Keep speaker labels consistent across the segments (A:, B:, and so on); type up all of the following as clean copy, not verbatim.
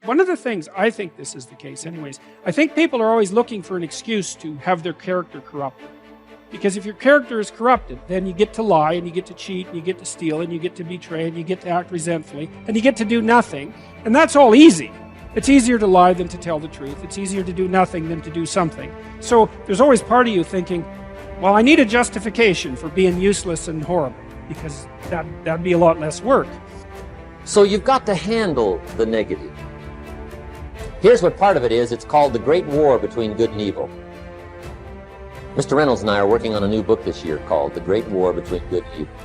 A: One of the things, I think this is the case anyways, I think people are always looking for an excuse to have their character corrupted. Because if your character is corrupted, then you get to lie, and you get to cheat, and you get to steal, and you get to betray, and you get to act resentfully, and you get to do nothing. And that's all easy. It's easier to lie than to tell the truth. It's easier to do nothing than to do something. So there's always part of you thinking, well, I need a justification for being useless and horrible, because that'd be a lot less work.
B: So you've got to handle the negative. Here's what part of it is. It's called the Great War Between Good and Evil. Mr. Reynolds and I are working on a new book this year called The Great War Between Good and Evil.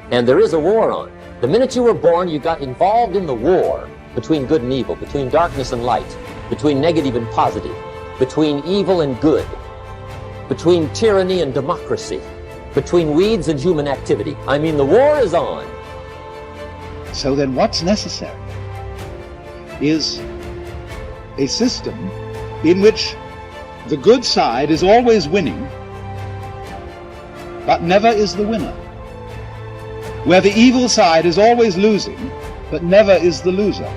B: And there is a war on. The minute you were born, you got involved in the war between good and evil, between darkness and light, between negative and positive, between evil and good, between tyranny and democracy, between weeds and human activity. I mean, the war is on.
C: So then what's necessary is a system in which the good side is always winning, but never is the winner. Where the evil side is always losing, but never is the loser.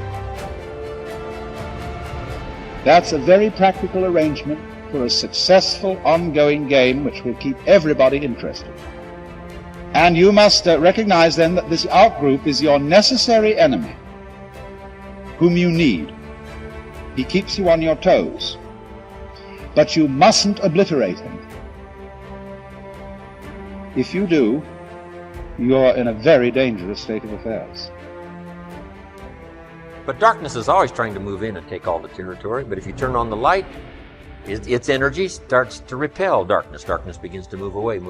C: That's a very practical arrangement for a successful ongoing game which will keep everybody interested. And you must recognize then that this out-group is your necessary enemy, whom you need. He keeps you on your toes. But you mustn't obliterate him. If you do, you're in a very dangerous state of affairs.
B: But darkness is always trying to move in and take all the territory. But if you turn on the light, its energy starts to repel darkness. Darkness begins to move away.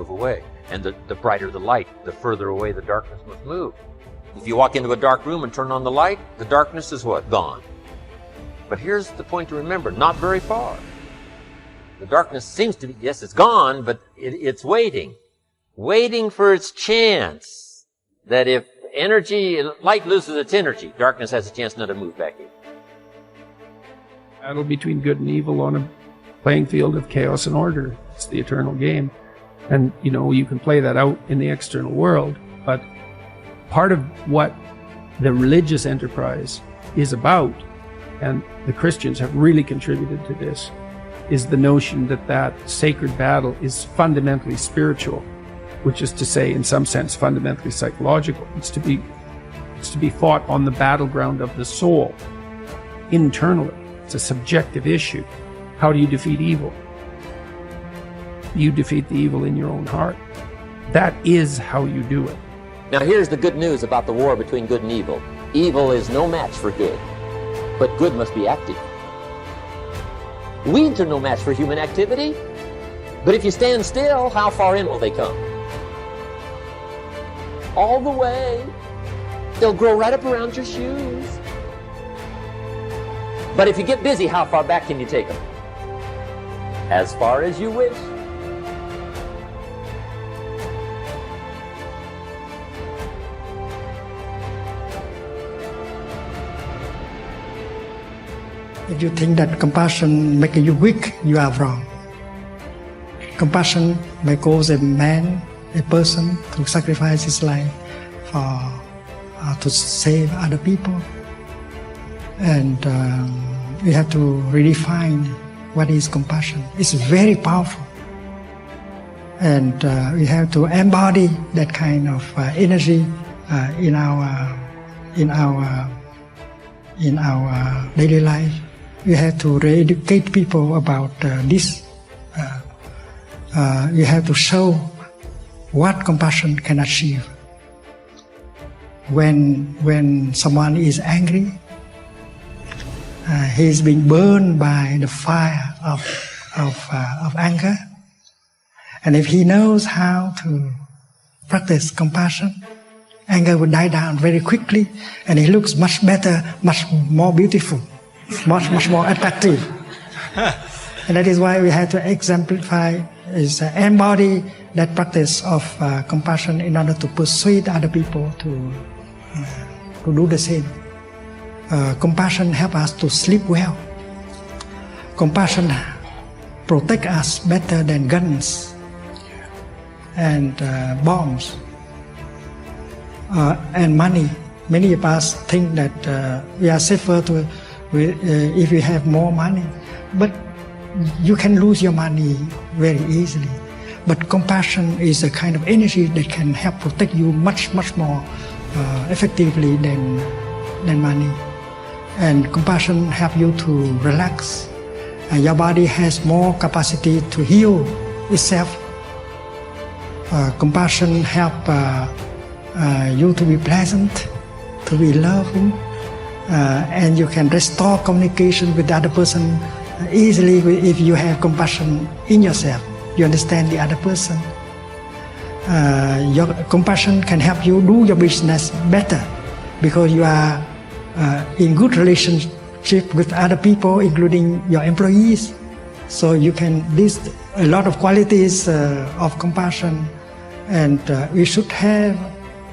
B: And the brighter the light, the further away the darkness must move. If you walk into a dark room and turn on the light, the darkness is what? Gone. But here's the point to remember, not very far. The darkness seems to be, yes, it's gone, but it's waiting for its chance. That if light loses its energy, darkness has a chance not to move back in.
A: Battle between good and evil on a playing field of chaos and order. It's the eternal game. And, you can play that out in the external world, but part of what the religious enterprise is about, and the Christians have really contributed to this, is the notion that sacred battle is fundamentally spiritual, which is to say, in some sense, fundamentally psychological. It's to be fought on the battleground of the soul, internally. It's a subjective issue. How do you defeat evil? You defeat the evil in your own heart. That is how you do it.
B: Now here's the good news about the war between good and evil. Evil is no match for good, but good must be active. Weeds are no match for human activity, but if you stand still, how far in will they come? All the way. They'll grow right up around your shoes. But if you get busy, how far back can you take them? As far as you wish.
D: If you think that compassion makes you weak, you are wrong. Compassion may cause a person to sacrifice his life to save other people. And we have to redefine what is compassion. It's very powerful. And we have to embody that kind of energy in our daily life. We have to re-educate people about this. We have to show what compassion can achieve. When someone is angry, he's being burned by the fire of anger. And if he knows how to practice compassion, anger will die down very quickly, and he looks much better, much more beautiful, much more attractive. And that is why we have to exemplify, embody that practice of compassion in order to persuade other people to do the same. Compassion helps us to sleep well. Compassion protects us better than guns and bombs and money Many of us think that we are safer if we have more money, but you can lose your money very easily. But compassion is a kind of energy that can help protect you much more effectively than money. And compassion help you to relax. Your body has more capacity to heal itself. Compassion help you to be pleasant, to be loving, and you can restore communication with the other person easily if you have compassion in yourself. You understand the other person. Your compassion can help you do your business better because you are in good relationship with other people, including your employees. So you can list a lot of qualities of compassion, and we should have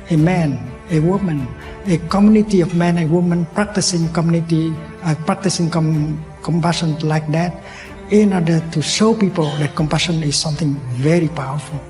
D: a man, a woman, a community of men and women practicing compassion like that, in order to show people that compassion is something very powerful.